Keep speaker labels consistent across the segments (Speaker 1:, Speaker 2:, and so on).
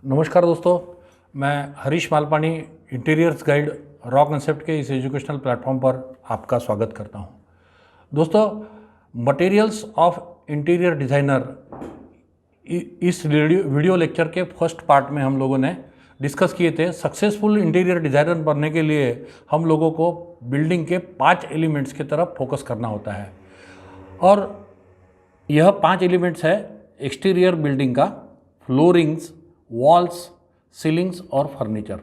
Speaker 1: नमस्कार दोस्तों, मैं Harish Malpani interiors guide raw concept के इस एजुकेशनल प्लेटफॉर्म पर आपका स्वागत करता हूं। दोस्तों, मटेरियल्स ऑफ इंटीरियर डिज़ाइनर इस वीडियो लेक्चर के फर्स्ट पार्ट में हम लोगों ने डिस्कस किए थे। सक्सेसफुल इंटीरियर डिज़ाइनर बनने के लिए हम लोगों को बिल्डिंग के 5 एलिमेंट्स की तरफ फोकस करना होता है और यह 5 एलिमेंट्स है एक्सटीरियर बिल्डिंग का, फ्लोरिंग्स, वॉल्स, सीलिंग्स और फर्नीचर।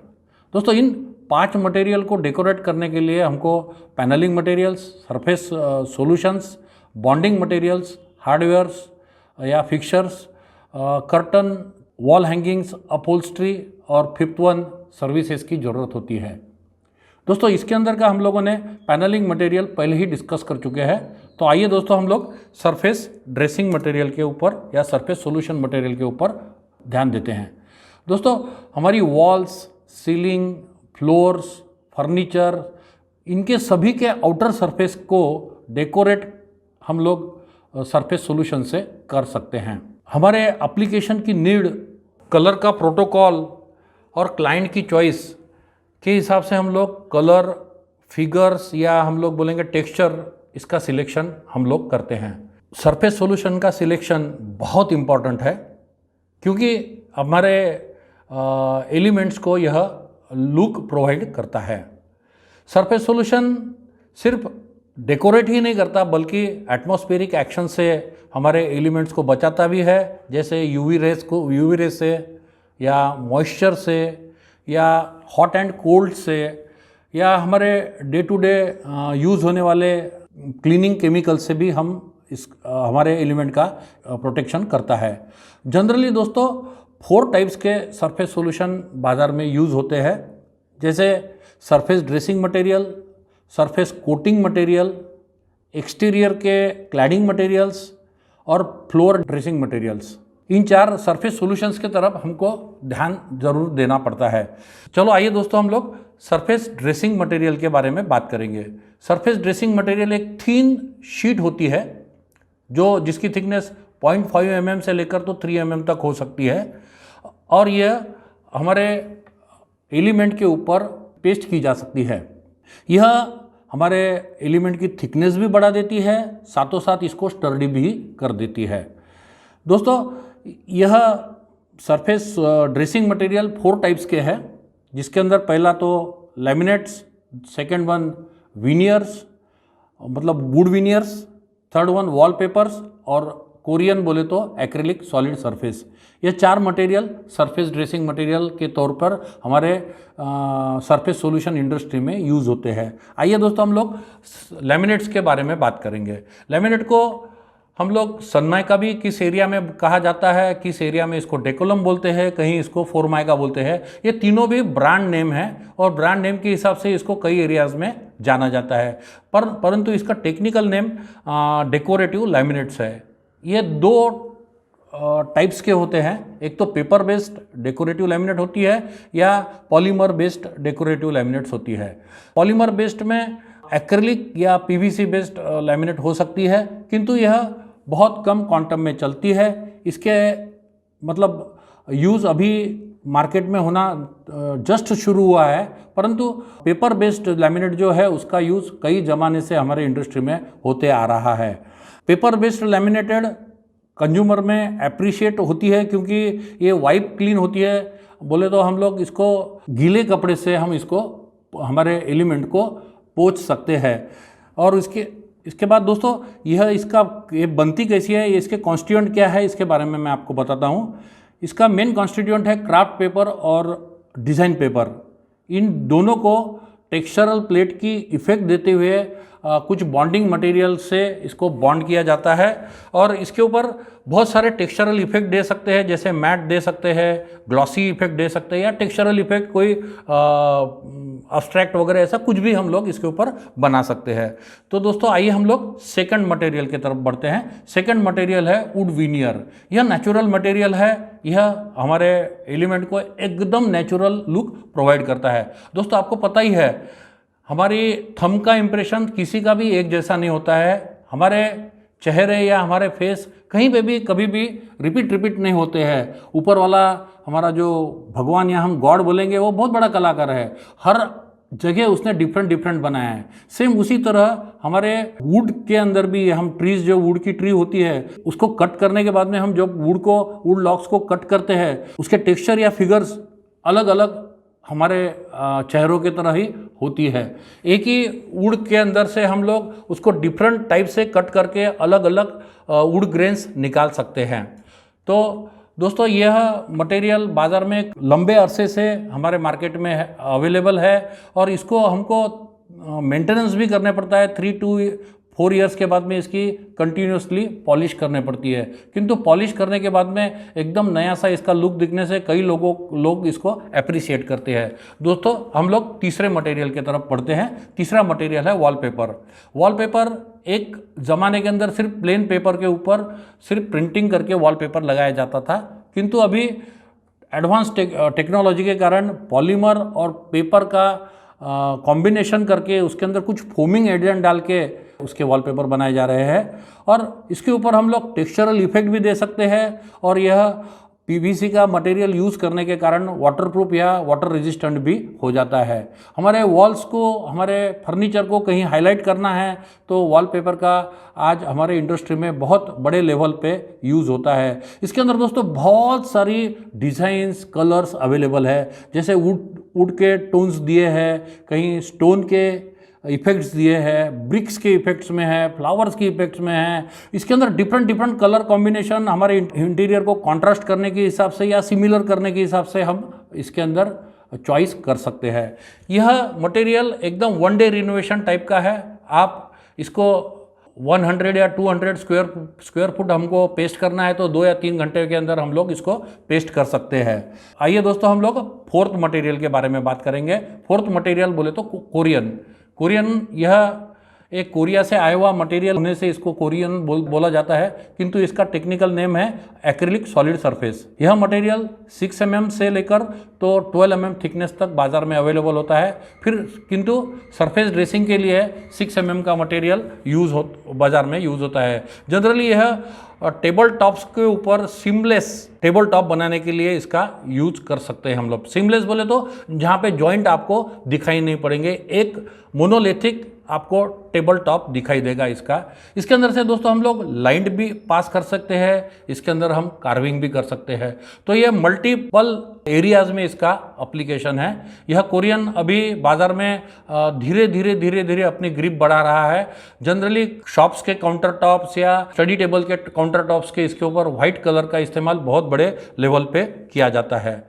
Speaker 1: दोस्तों, इन 5 मटेरियल को डेकोरेट करने के लिए हमको panelling materials, surface solutions, bonding materials, hardwares या fixtures, curtain, wall hangings, upholstery और फिफ्थ वन सर्विसेज की ज़रूरत होती है। दोस्तों, इसके अंदर का हम लोगों ने पैनलिंग मटेरियल पहले ही डिस्कस कर चुके हैं। तो आइए दोस्तों, हम लोग सरफेस ड्रेसिंग मटेरियल के ऊपर या सरफेस सॉल्यूशन मटेरियल के ऊपर ध्यान देते हैं। दोस्तों, हमारी वॉल्स, सीलिंग, फ्लोर्स, फर्नीचर, इनके सभी के आउटर सरफेस को डेकोरेट हम लोग सरफेस सॉल्यूशन से कर सकते हैं। हमारे एप्लीकेशन की नीड, कलर का प्रोटोकॉल और क्लाइंट की चॉइस के हिसाब से हम लोग कलर, फिगर्स या हम लोग बोलेंगे टेक्सचर, इसका सिलेक्शन हम लोग करते हैं। सरफेस सॉल्यूशन का सिलेक्शन बहुत इम्पॉर्टेंट है क्योंकि हमारे एलिमेंट्स को यह लुक प्रोवाइड करता है। सरफेस सॉल्यूशन सिर्फ डेकोरेट ही नहीं करता बल्कि एटमॉस्फेरिक एक्शन से हमारे एलिमेंट्स को बचाता भी है, जैसे यूवी रेस से या मॉइस्चर से या हॉट एंड कोल्ड से या हमारे डे टू डे यूज़ होने वाले क्लीनिंग केमिकल से भी हम हमारे एलिमेंट का प्रोटेक्शन करता है। जनरली दोस्तों 4 टाइप्स के सरफेस सॉल्यूशन बाज़ार में यूज़ होते हैं, जैसे surface dressing material, surface coating material, exterior के क्लैडिंग मटेरियल्स और फ्लोर ड्रेसिंग मटेरियल्स। इन 4 सरफेस सॉल्यूशंस की तरफ हमको ध्यान जरूर देना पड़ता है। चलो आइए दोस्तों, हम लोग सरफेस ड्रेसिंग मटेरियल के बारे में बात करेंगे। सरफेस ड्रेसिंग मटेरियल एक थिन शीट होती है जिसकी थिकनेस 0.5 mm से लेकर तो 3 mm तक हो सकती है और यह हमारे एलिमेंट के ऊपर पेस्ट की जा सकती है। यह हमारे एलिमेंट की थिकनेस भी बढ़ा देती है, साथों साथ इसको स्टर्डी भी कर देती है। दोस्तों, यह सरफेस ड्रेसिंग मटेरियल 4 टाइप्स के हैं, जिसके अंदर पहला तो लैमिनेट्स, सेकेंड वन विनियर्स मतलब would veneers, third one wallpapers और कोरियन बोले तो एक्रिलिक सॉलिड सरफेस। ये 4 मटेरियल सरफेस ड्रेसिंग मटेरियल के तौर पर हमारे सरफेस सॉल्यूशन इंडस्ट्री में यूज़ होते हैं। आइए दोस्तों, हम लोग लैमिनेट्स के बारे में बात करेंगे। लैमिनेट को हम लोग सनमाइका भी किस एरिया में कहा जाता है, किस एरिया में इसको डेकोलम बोलते हैं, कहीं इसको फोरमाइका बोलते हैं। ये तीनों भी ब्रांड नेम है और ब्रांड नेम के हिसाब से इसको कई एरियाज़ में जाना जाता है, परंतु इसका टेक्निकल नेम डेकोरेटिव लैमिनेट्स है। ये 2 टाइप्स के होते हैं, एक तो पेपर बेस्ड डेकोरेटिव लैमिनेट होती है या पॉलीमर बेस्ड डेकोरेटिव लैमिनेट्स होती है। पॉलीमर बेस्ड में एक्रिलिक या पीवीसी बेस्ड लैमिनेट हो सकती है, किंतु यह बहुत कम क्वांटम में चलती है। इसके मतलब यूज़ अभी मार्केट में होना जस्ट शुरू हुआ है, परंतु पेपर बेस्ड लैमिनेट जो है उसका यूज़ कई ज़माने से हमारे इंडस्ट्री में होते आ रहा है। पेपर बेस्ड लैमिनेटेड कंज्यूमर में अप्रिशिएट होती है क्योंकि ये वाइप क्लीन होती है। बोले तो हम लोग इसको गीले कपड़े से हम इसको हमारे एलिमेंट को पोंछ सकते हैं। और इसके बाद दोस्तों, ये बनती कैसी है, ये इसके कॉन्स्टिट्यूएंट क्या है, इसके बारे में मैं आपको बताता हूँ। इसका मेन कॉन्स्टिट्यूएंट है क्राफ्ट पेपर और डिज़ाइन पेपर। इन दोनों को टेक्सचरल प्लेट की इफेक्ट देते हुए कुछ बॉन्डिंग मटेरियल से इसको बॉन्ड किया जाता है और इसके ऊपर बहुत सारे टेक्सचरल इफेक्ट दे सकते हैं, जैसे मैट दे सकते हैं, ग्लॉसी इफेक्ट दे सकते हैं या टेक्सचरल इफेक्ट कोई अब्स्ट्रैक्ट वगैरह ऐसा कुछ भी हम लोग इसके ऊपर बना सकते हैं। तो दोस्तों, आइए हम लोग सेकंड मटेरियल की तरफ बढ़ते हैं। सेकंड मटेरियल है वुड विनियर। यह नेचुरल मटेरियल है, यह हमारे एलिमेंट को एकदम नेचुरल लुक प्रोवाइड करता है। दोस्तों, आपको पता ही है हमारी थंब का इंप्रेशन किसी का भी एक जैसा नहीं होता है। हमारे चेहरे या हमारे फेस कहीं पे भी कभी भी रिपीट नहीं होते हैं। ऊपर वाला हमारा जो भगवान या हम गॉड बोलेंगे वो बहुत बड़ा कलाकार है, हर जगह उसने डिफरेंट बनाया है। सेम उसी तरह हमारे वुड के अंदर भी हम ट्रीज, जो वुड की ट्री होती है उसको कट करने के बाद में हम जब वुड लॉक्स को कट करते हैं उसके टेक्सचर या फिगर्स अलग अलग हमारे चेहरों की तरह ही होती है। एक ही वुड के अंदर से हम लोग उसको डिफरेंट टाइप से कट करके अलग अलग वुड ग्रेन्स निकाल सकते हैं। तो दोस्तों यह मटेरियल बाज़ार में लंबे अरसे से हमारे मार्केट में अवेलेबल है और इसको हमको मेंटेनेंस भी करने पड़ता है। 3 to 4 ईयर्स के बाद में इसकी कंटिन्यूसली पॉलिश करने पड़ती है, किंतु पॉलिश करने के बाद में एकदम नया सा इसका लुक दिखने से कई लोग इसको अप्रिशिएट करते हैं। दोस्तों हम लोग तीसरे मटेरियल की तरफ बढ़ते हैं। तीसरा मटेरियल है वॉलपेपर। वॉलपेपर एक ज़माने के अंदर सिर्फ प्लेन पेपर के ऊपर सिर्फ प्रिंटिंग करके वॉलपेपर लगाया जाता था, किंतु अभी एडवांस टेक्नोलॉजी के कारण पॉलीमर और पेपर का कॉम्बिनेशन करके उसके अंदर कुछ फोमिंग एजेंट डाल के उसके वॉलपेपर बनाए जा रहे हैं और इसके ऊपर हम लोग टेक्सचरल इफेक्ट भी दे सकते हैं और यह पीवीसी का मटेरियल यूज़ करने के कारण वाटरप्रूफ या वाटर रेजिस्टेंट भी हो जाता है। हमारे वॉल्स को, हमारे फर्नीचर को कहीं हाईलाइट करना है तो वॉलपेपर का आज हमारे इंडस्ट्री में बहुत बड़े लेवल पे यूज़ होता है। इसके अंदर दोस्तों बहुत सारी डिज़ाइंस, कलर्स अवेलेबल है, जैसे वुड के टोन्स दिए हैं, कहीं स्टोन के इफेक्ट्स दिए हैं, ब्रिक्स के इफेक्ट्स में है, फ्लावर्स के इफेक्ट्स में है। इसके अंदर डिफरेंट कलर कॉम्बिनेशन हमारे इंटीरियर को कॉन्ट्रास्ट करने के हिसाब से या सिमिलर करने के हिसाब से हम इसके अंदर चॉइस कर सकते हैं। यह मटेरियल एकदम 1 डे रिनोवेशन टाइप का है। आप इसको 100 या 200 स्क्वायर फुट हमको पेस्ट करना है तो 2 या 3 घंटे के अंदर हम लोग इसको पेस्ट कर सकते हैं। आइए दोस्तों हम लोग फोर्थ मटेरियल के बारे में बात करेंगे। फोर्थ मटेरियल बोले तो कोरियन यह एक कोरिया से आया हुआ मटेरियल होने से इसको कोरियन बोला जाता है, किंतु इसका टेक्निकल नेम है एक्रिलिक सॉलिड सरफेस। यह मटेरियल 6 mm से लेकर तो 12 mm थिकनेस तक बाज़ार में अवेलेबल होता है। फिर किंतु सरफेस ड्रेसिंग के लिए 6 mm का मटेरियल बाज़ार में यूज़ होता है। जनरली यह टेबल टॉप्स के ऊपर सीमलेस टेबल टॉप बनाने के लिए इसका यूज कर सकते हैं हम लोग। सीमलेस बोले तो जहाँ पे जॉइंट आपको दिखाई नहीं पड़ेंगे, एक मोनोलिथिक आपको टेबल टॉप दिखाई देगा इसके अंदर से दोस्तों हम लोग लाइन भी पास कर सकते हैं, इसके अंदर हम कार्विंग भी कर सकते हैं। तो यह मल्टीपल एरियाज में इसका एप्लीकेशन है। यह कोरियन अभी बाज़ार में धीरे धीरे अपनी ग्रिप बढ़ा रहा है। जनरली शॉप्स के काउंटर टॉप्स या स्टडी टेबल के काउंटर टॉप्स के इसके ऊपर व्हाइट कलर का इस्तेमाल बहुत बड़े लेवल पे किया जाता है।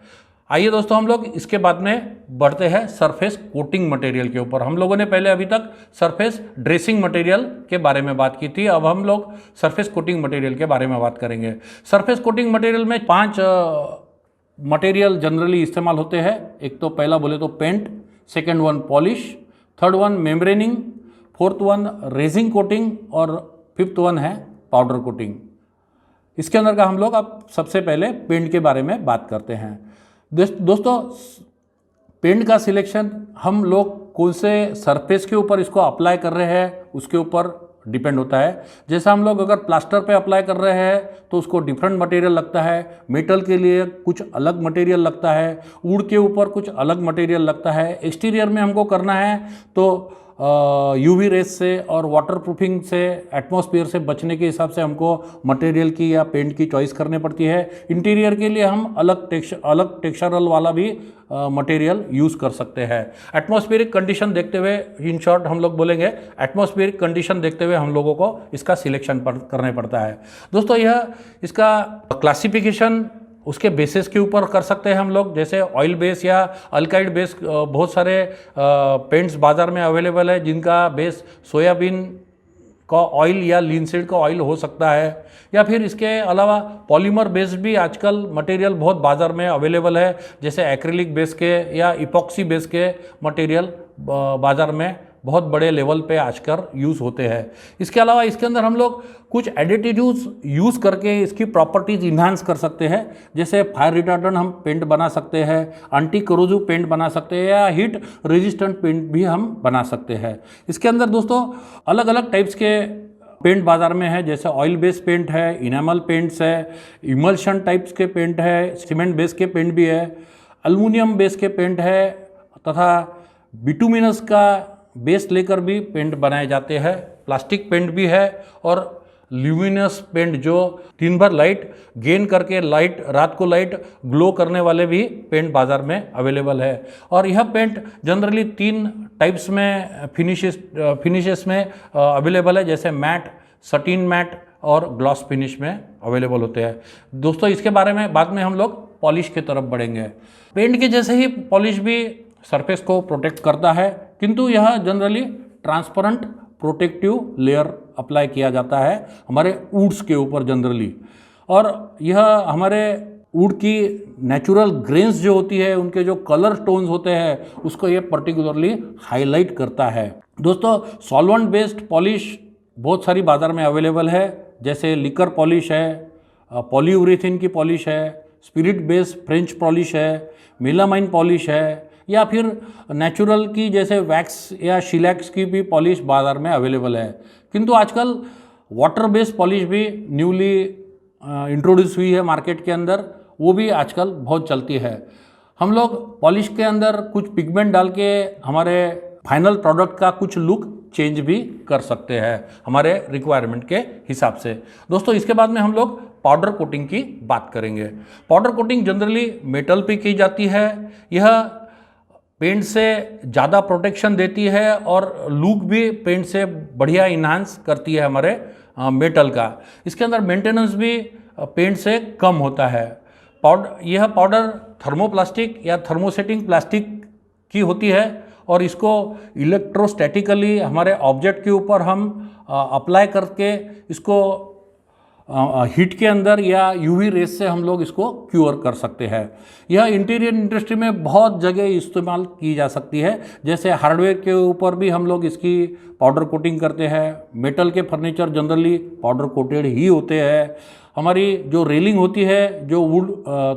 Speaker 1: आइए दोस्तों हम लोग इसके बाद में बढ़ते हैं सरफेस कोटिंग मटेरियल के ऊपर। हम लोगों ने पहले अभी तक सरफेस ड्रेसिंग मटेरियल के बारे में बात की थी, अब हम लोग सरफेस कोटिंग मटेरियल के बारे में बात करेंगे। सरफेस कोटिंग मटेरियल में 5 मटेरियल जनरली इस्तेमाल होते हैं। एक तो पहला बोले तो paint, second one polish, third one membraning, fourth one resin coating और फिफ्थ वन है पाउडर कोटिंग। इसके अंदर का हम लोग अब सबसे पहले पेंट के बारे में बात करते हैं। दोस्तों पेंट का सिलेक्शन हम लोग कौन से सरफेस के ऊपर इसको अप्लाई कर रहे हैं उसके ऊपर डिपेंड होता है। जैसा हम लोग अगर प्लास्टर पे अप्लाई कर रहे हैं तो उसको डिफरेंट मटेरियल लगता है, मेटल के लिए कुछ अलग मटेरियल लगता है, वुड के ऊपर कुछ अलग मटेरियल लगता है। एक्सटीरियर में हमको करना है तो यूवी रेस से और वाटर प्रूफिंग से, एटमॉस्फेयर से बचने के हिसाब से हमको मटेरियल की या पेंट की चॉइस करनी पड़ती है। इंटीरियर के लिए हम अलग टेक्सचरल वाला भी मटेरियल यूज़ कर सकते हैं। एटमॉस्फेरिक कंडीशन देखते हुए, इन शॉर्ट हम लोग बोलेंगे एटमॉस्फेरिक कंडीशन देखते हुए हम लोगों को इसका सिलेक्शन करने पड़ता है। दोस्तों यह इसका क्लासिफिकेशन उसके बेसिस के ऊपर कर सकते हैं हम लोग, जैसे ऑयल बेस या अल्काइड बेस। बहुत सारे पेंट्स बाज़ार में अवेलेबल है जिनका बेस सोयाबीन का ऑयल या लिनसीड का ऑयल हो सकता है, या फिर इसके अलावा पॉलीमर बेस्ड भी आजकल मटेरियल बहुत बाज़ार में अवेलेबल है, जैसे एक्रिलिक बेस के या इपॉक्सी बेस के मटेरियल बाज़ार में बहुत बड़े लेवल पे आजकल यूज़ होते हैं। इसके अलावा इसके अंदर हम लोग कुछ एडिटिव्स यूज़ करके इसकी प्रॉपर्टीज़ इन्हांस कर सकते हैं, जैसे फायर रिटार्डेंट हम पेंट बना सकते हैं, एंटी करोजिव पेंट बना सकते हैं, या हीट रेजिस्टेंट पेंट भी हम बना सकते हैं। इसके अंदर दोस्तों अलग अलग टाइप्स के पेंट बाज़ार में है, जैसे ऑयल बेस्ड पेंट है, इनेमल पेंट्स है, इमल्शन टाइप्स के पेंट है, सीमेंट बेस के पेंट भी है, एल्युमिनियम बेस के पेंट है तथा बिटुमिनस का बेस लेकर भी पेंट बनाए जाते हैं। प्लास्टिक पेंट भी है और ल्यूमिनस पेंट जो दिन भर लाइट गेन करके रात को लाइट ग्लो करने वाले भी पेंट बाज़ार में अवेलेबल है। और यह पेंट जनरली 3 टाइप्स में फिनिशेस में अवेलेबल है, जैसे मैट, सटीन मैट और ग्लॉस फिनिश में अवेलेबल होते हैं। दोस्तों इसके बारे में बाद में हम लोग पॉलिश की तरफ बढ़ेंगे। पेंट के जैसे ही पॉलिश भी सरफेस को प्रोटेक्ट करता है, किंतु यह generally transparent protective layer apply किया जाता है हमारे वुड्स के ऊपर जनरली। और यह हमारे वुड की नेचुरल ग्रेन्स जो होती है, उनके जो कलर टोन्स होते हैं, उसको ये पर्टिकुलरली हाईलाइट करता है। दोस्तों सॉल्वेंट बेस्ड पॉलिश बहुत सारी बाज़ार में अवेलेबल है, जैसे लिकर पॉलिश है, पॉलीयूरेथीन की पॉलिश है, स्पिरिट बेस्ड फ्रेंच पॉलिश है, मेलामाइन पॉलिश है, या फिर नेचुरल की जैसे वैक्स या शिलैक्स की भी पॉलिश बाज़ार में अवेलेबल है। किंतु आजकल वाटर बेस्ड पॉलिश भी न्यूली इंट्रोड्यूस हुई है मार्केट के अंदर, वो भी आजकल बहुत चलती है। हम लोग पॉलिश के अंदर कुछ पिगमेंट डाल के हमारे फाइनल प्रोडक्ट का कुछ लुक चेंज भी कर सकते हैं हमारे रिक्वायरमेंट के हिसाब से। दोस्तों इसके बाद में हम लोग पाउडर कोटिंग की बात करेंगे। पाउडर कोटिंग जनरली मेटल पे की जाती है। यह पेंट से ज़्यादा प्रोटेक्शन देती है और लुक भी पेंट से बढ़िया इन्हांस करती है हमारे मेटल का। इसके अंदर मेंटेनेंस भी पेंट से कम होता है। यह पाउडर थर्मोप्लास्टिक या थर्मोसेटिंग प्लास्टिक की होती है और इसको इलेक्ट्रोस्टैटिकली हमारे ऑब्जेक्ट के ऊपर हम अप्लाई करके इसको हीट के अंदर या यूवी रेस से हम लोग इसको क्योर कर सकते हैं। यह इंटीरियर इंडस्ट्री में बहुत जगह इस्तेमाल की जा सकती है, जैसे हार्डवेयर के ऊपर भी हम लोग इसकी पाउडर कोटिंग करते हैं। मेटल के फर्नीचर जनरली पाउडर कोटेड ही होते हैं। हमारी जो रेलिंग होती है, जो वुड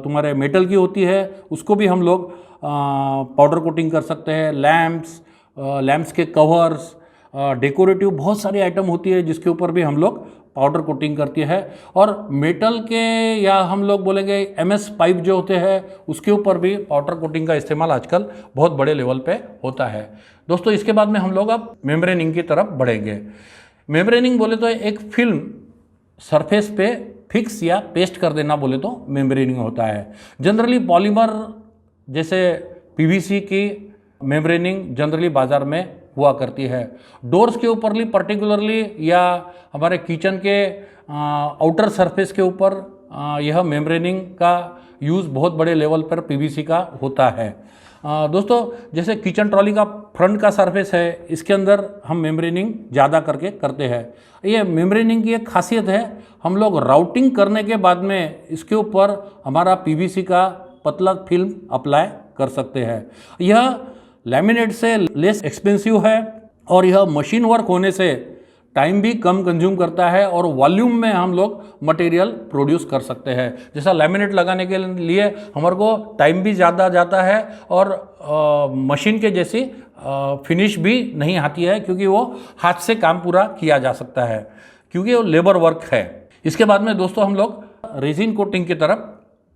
Speaker 1: तुम्हारे मेटल की होती है, उसको भी हम लोग पाउडर कोटिंग कर सकते हैं। लैम्प्स के कवर्स, डेकोरेटिव बहुत सारी आइटम होती है जिसके ऊपर भी हम लोग पाउडर कोटिंग करती है। और मेटल के या हम लोग बोलेंगे MS पाइप जो होते हैं, उसके ऊपर भी पाउडर कोटिंग का इस्तेमाल आजकल बहुत बड़े लेवल पे होता है। दोस्तों इसके बाद में हम लोग अब मेम्ब्रेनिंग की तरफ बढ़ेंगे। मेम्ब्रेनिंग बोले तो एक फिल्म सरफेस पे फिक्स या पेस्ट कर देना बोले तो मेम्ब्रेनिंग होता है। जनरली पॉलीमर जैसे PVC की मेम्ब्रेनिंग जनरली बाज़ार में हुआ करती है। डोर्स के ऊपर पर्टिकुलरली या हमारे किचन के आउटर सरफेस के ऊपर यह मेम्ब्रेनिंग का यूज़ बहुत बड़े लेवल पर PVC का होता है। दोस्तों जैसे किचन ट्रॉली का फ्रंट का सरफेस है, इसके अंदर हम मेम्ब्रेनिंग ज़्यादा करके करते हैं। ये मेम्ब्रेनिंग की एक खासियत है, हम लोग राउटिंग करने के बाद में इसके ऊपर हमारा PVC का पतला फिल्म अप्लाई कर सकते हैं। यह लैमिनेट से लेस एक्सपेंसिव है और यह मशीन वर्क होने से टाइम भी कम कंज्यूम करता है और वॉल्यूम में हम लोग मटेरियल प्रोड्यूस कर सकते हैं। जैसा लैमिनेट लगाने के लिए हमारे को टाइम भी ज़्यादा जाता है और मशीन के जैसी फिनिश भी नहीं आती है, क्योंकि वो हाथ से काम पूरा किया जा सकता है, क्योंकि वो लेबर वर्क है। इसके बाद में दोस्तों हम लोग रेजिन कोटिंग की तरफ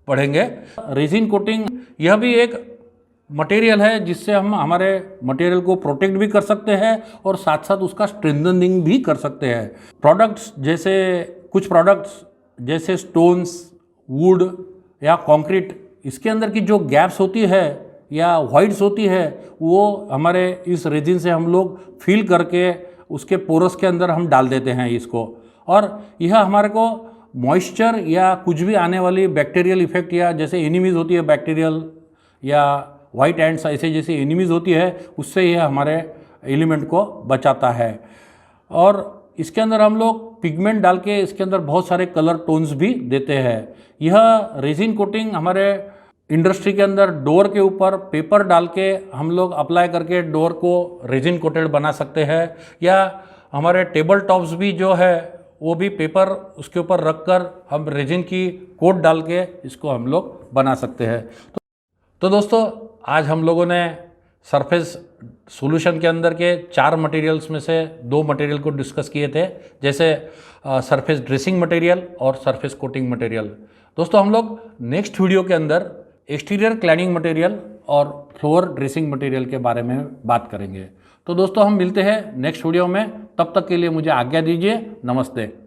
Speaker 1: बढ़ेंगे। रेजिन कोटिंग यह भी एक मटेरियल है जिससे हम हमारे मटेरियल को प्रोटेक्ट भी कर सकते हैं और साथ साथ उसका स्ट्रेंथनिंग भी कर सकते हैं। कुछ प्रोडक्ट्स जैसे स्टोन्स, वुड या कंक्रीट, इसके अंदर की जो गैप्स होती है या वाइड्स होती है, वो हमारे इस रेजिन से हम लोग फिल करके उसके पोरस के अंदर हम डाल देते हैं इसको, और यह हमारे को मॉइस्चर या कुछ भी आने वाली बैक्टीरियल इफेक्ट या जैसे एनिमीज होती है बैक्टीरियल या वाइट एंड्स ऐसे जैसी एनिमीज होती है, उससे यह हमारे एलिमेंट को बचाता है। और इसके अंदर हम लोग पिगमेंट डाल के इसके अंदर बहुत सारे कलर टोन्स भी देते हैं। यह रेजिन कोटिंग हमारे इंडस्ट्री के अंदर डोर के ऊपर पेपर डाल के हम लोग अप्लाई करके डोर को रेजिन कोटेड बना सकते हैं, या हमारे टेबल टॉप्स भी जो है वो भी पेपर उसके ऊपर रख कर हम रेजिन की कोट डाल के इसको हम लोग बना सकते हैं। तो दोस्तों आज हम लोगों ने सरफेस सॉल्यूशन के अंदर के 4 मटेरियल्स में से 2 मटेरियल को डिस्कस किए थे, जैसे सरफेस ड्रेसिंग मटेरियल और सरफेस कोटिंग मटेरियल। दोस्तों हम लोग नेक्स्ट वीडियो के अंदर एक्सटीरियर क्लैडिंग मटेरियल और फ्लोर ड्रेसिंग मटेरियल के बारे में बात करेंगे। तो दोस्तों हम मिलते हैं नेक्स्ट वीडियो में, तब तक के लिए मुझे आज्ञा दीजिए। नमस्ते।